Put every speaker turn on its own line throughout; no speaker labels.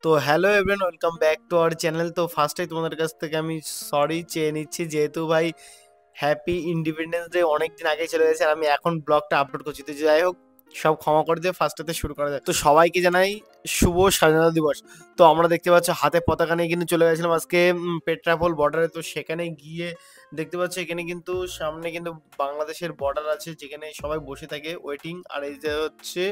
তো hello everyone, welcome back to our channel. তো ফার্স্টেই তোমাদের কাছ থেকে আমি সরি চেয়ে নিচ্ছি, যেহেতু ভাই হ্যাপি ইন্ডিপেন্ডেন্স ডে অনেক দিন আগে চলে গেছে আর আমি এখন ব্লগটা আপলোড করছি। তো যাই হোক, সব ক্ষমা করে দিয়ে ফার্স্টেতে শুরু করা যায়। তো সবাইকে জানাই শুভ স্বাধীনতা দিবস। তো আমরা দেখতে পাচ্ছি হাতে পতাকা নিয়ে কিন্তু চলে গেছিলাম আজকে পেট্রাপোল বর্ডারে। তো সেখানে গিয়ে দেখতে পাচ্ছি এখানে কিন্তু সামনে কিন্তু বাংলাদেশের বর্ডার আছে, যেখানে সবাই বসে থাকে ওয়েটিং। আর এই যে হচ্ছে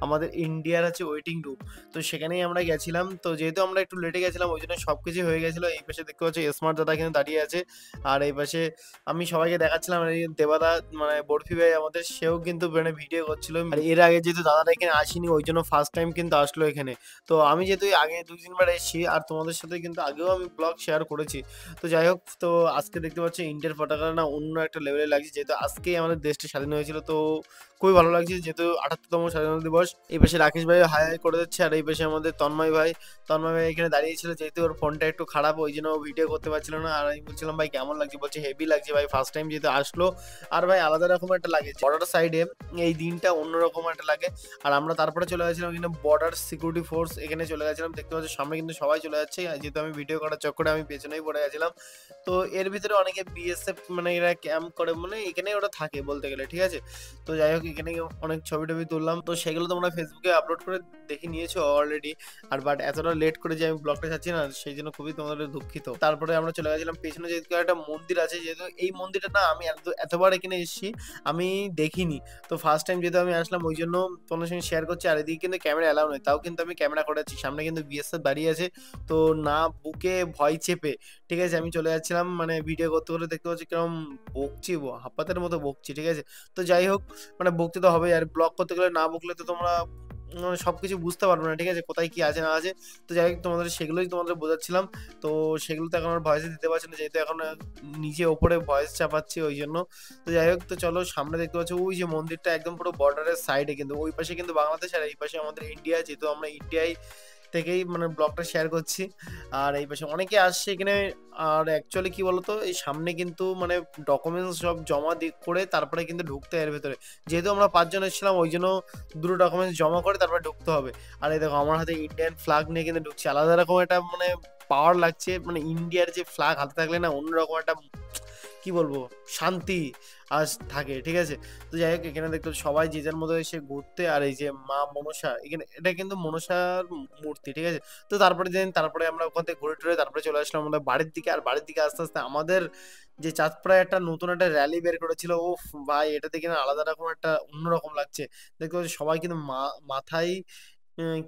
আমাদের ইন্ডিয়ার আছে ওয়েটিং রুম। তো সেখানেই আমরা গেছিলাম। তো যেহেতু আমরা একটু লেটে গেছিলাম, ওই জন্য সব কিছু হয়ে গেছিলো। এই পাশে দেখতে পাচ্ছি স্মার্ট দাদা কিন্তু দাঁড়িয়ে আছে, আর এই পাশে আমি সবাইকে দেখাচ্ছিলাম। আর এই দেবাদা মানে বরফি ভাই আমাদের, সেও কিন্তু মানে ভিডিও করছিল। আর এর আগে যেহেতু দাদাটা এখানে আসেনি, ওই জন্য ফার্স্ট টাইম কিন্তু আসলো এখানে। তো আমি যেহেতু আগে 2-3 বার এসেছি, আর তোমাদের সাথে কিন্তু আগেও আমি ব্লগ শেয়ার করেছি। তো যাই হোক, তো আজকে দেখতে পাচ্ছি ইন্ডিয়ার পতাকা না অন্য একটা লেভেলে লাগছে, যেহেতু আজকেই আমাদের দেশটা স্বাধীন হয়েছিল। তো খুবই ভালো লাগছে, যেহেতু 78তম স্বাধীনতা দিবস। এই পাশে রাকেশ ভাই হাই হাই করে দিচ্ছে, আর এই পাশে আমাদের তন্ময় ভাই এখানে দাঁড়িয়েছিল। যেহেতু ওর ফোনটা একটু খারাপ, ওই জন্য ভিডিও করতে পারছিল না। আর আমি বলছিলাম ভাই কেমন লাগছে, বলছে হেভি লাগছে ভাই, ফার্স্ট টাইম যেহেতু আসলো। আর ভাই আলাদা রকম একটা লাগে বর্ডার সাইডে, এই দিনটা অন্যরকম একটা লাগে। আর আমরা তারপরে চলে গেছিলাম কিন্তু বর্ডার সিকিউরিটি ফোর্স, এখানে চলে গেছিলাম। দেখতে পাচ্ছি সামনে কিন্তু সবাই চলে যাচ্ছে, যেহেতু আমি ভিডিও করার চক্করে আমি পেছনেই পড়ে গেছিলাম। তো এর ভিতরে অনেকে বিএসএফ মানে এরা ক্যাম্প করে, মানে এখানে ওরা থাকে বলতে গেলে, ঠিক আছে। তো যাই হোক, এখানে অনেক ছবি টবি তুললাম। তো সেগুলো তোমরা ফেসবুকে আপলোড করে দেখে নিয়েছো অলরেডি। আর বাট এতটা লেট করে যে আমি ব্লগটা ছাড়ছি না, সেই জন্য খুবই তোমাদের দুঃখিত। তারপরে আমরা চলে গেছিলাম পেছনে, যেহেতু একটা মন্দির আছে, যেহেতু এই মন্দিরটা না আমি এতবার এখানে এসেছি আমি দেখিনি। তো ফার্স্ট টাইম যেহেতু আমি আসলাম, ওই জন্য তোমাদের সঙ্গে শেয়ার করছি। আর এদিকে কিন্তু ক্যামেরা অ্যালাউ নয়, তাও কিন্তু আমি ক্যামেরা করেছি। সামনে কিন্তু বিএসএফ দাঁড়িয়ে আছে, তো না বুকে ভয় চেপে, ঠিক আছে, আমি চলে যাচ্ছিলাম মানে ভিডিও করতে করতে। দেখতে পাচ্ছি কিরকম বকছি, হাপ্পাতের মতো বকছি, ঠিক আছে। তো যাই হোক, মানে বকতে তো হবে, আর ব্লগ করতে গেলে না বকলে তো তোমরা সবকিছু বুঝতে পারবে না, ঠিক আছে, কোথায় কি আছে না আছে। তো যাই হোক, সেগুলোই তোমাদের বোঝাচ্ছিলাম। তো সেগুলো তো এখন আমার ভয়েসে দিতে পারছি না, যেহেতু এখন নিচে ওপরে ভয়েস চাপাচ্ছি, ওই জন্য। তো যাই হোক, তো চলো সামনে দেখতে পাচ্ছি ওই যে মন্দিরটা একদম পুরো বর্ডারের সাইডে, কিন্তু ওই পাশে কিন্তু বাংলাদেশ আর এই পাশে আমাদের ইন্ডিয়া, যেহেতু আমরা ইন্ডিয়ায় থেকেই মানে ব্লগটা শেয়ার করছি। আর এই পাশে অনেকে আসছে এখানে। আর অ্যাকচুয়ালি কি বলতো, এই সামনে কিন্তু মানে ডকুমেন্টস সব জমা করে তারপরে কিন্তু ঢুকতে এর ভেতরে। যেহেতু আমরা 5 জন এসেছিলাম, ওই জন্য দুটো ডকুমেন্টস জমা করে তারপরে ঢুকতে হবে। আর এই দেখো আমার হাতে ইন্ডিয়ান ফ্ল্যাগ নিয়ে কিন্তু ঢুকছি, আলাদা রকম একটা মানে পাওয়ার লাগছে। মানে ইন্ডিয়ার যে ফ্ল্যাগ হাতে থাকলে না অন্যরকম একটা কি বলবো শান্তি আজ থাকে, ঠিক আছে। তো যাই হোক, এখানে দেখতে সবাই যে যার মতো এসে ঘুরতে। আর এই যে মা মনসা, এখানে এটা কিন্তু মনসার মূর্তি, ঠিক আছে। তো তারপরে আমরা ওখান থেকে ঘুরে টুরে তারপরে চলে আসলাম আমাদের বাড়ির দিকে। আর বাড়ির দিকে আস্তে আস্তে আমাদের যে চাঁদপাড়ায় একটা নতুন একটা র্যালি বের করেছিল, ও ভাই এটা দেখে না আলাদা রকম একটা অন্যরকম লাগছে। দেখতে পাচ্ছি সবাই কিন্তু মাথায়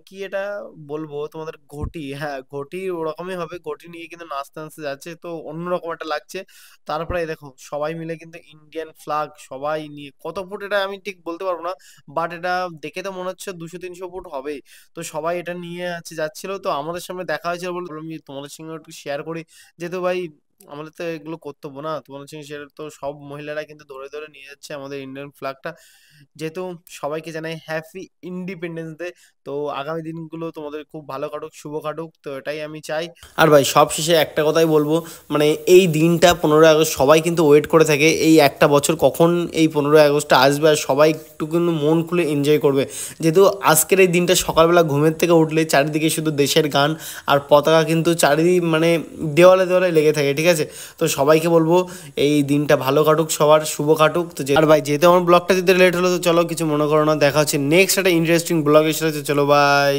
কি এটা বলবো তোমাদের, ঘটি, হ্যাঁ ঘটি ওরকমই হবে, ঘটি নিয়ে কিন্তু নাচতে নাচতে যাচ্ছে, তো অন্যরকম একটা লাগছে। তারপরে এই দেখো সবাই মিলে কিন্তু ইন্ডিয়ান ফ্ল্যাগ সবাই নিয়ে, কত ফুট এটা আমি ঠিক বলতে পারবো না, বাট এটা দেখে তো মনে হচ্ছে 200-300 ফুট হবে। তো সবাই এটা নিয়ে আছে যাচ্ছিল, তো আমাদের সামনে দেখা হয়েছিল বলে বললাম যে তোমাদের সঙ্গে একটু শেয়ার করি। যেহেতু ভাই আমাদের তো এগুলো কর্তব্য না, তোমাদের সঙ্গে শেয়ার। তো সব মহিলারা কিন্তু ধরে ধরে নিয়ে যাচ্ছে আমাদের ইন্ডিয়ান ফ্ল্যাগটা। যেহেতু সবাইকে জানাই হ্যাপি ইন্ডিপেন্ডেন্স ডে। তো আগামী দিনগুলো তোমাদের খুব ভালো কাটুক, শুভ কাটুক, তো এটাই আমি চাই। আর ভাই সব শেষে একটা কথাই বলবো, মানে এই দিনটা 15ই আগস্ট সবাই কিন্তু ওয়েট করে থাকে, এই একটা বছর কখন এই 15ই আগস্টটা আসবে, আর সবাই একটু কিন্তু মন খুলে এনজয় করবে। যেহেতু আজকের এই দিনটা সকালবেলা ঘুমের থেকে উঠলে চারিদিকে শুধু দেশের গান আর পতাকা কিন্তু চারিদিক মানে দেওয়ালে দেওয়ালে লেগে থাকে, ঠিক আছে। তো সবাইকে বলবো এই দিনটা ভালো কাটুক, সবার শুভ কাটুক। তো আর ভাই যেহেতু আমার ব্লগটা দিতে লেট হলো, তো চলো কিছু মনে করো না, দেখা হচ্ছে নেক্সট একটা ইন্টারেস্টিং ব্লগের সাথে। চলো বাই।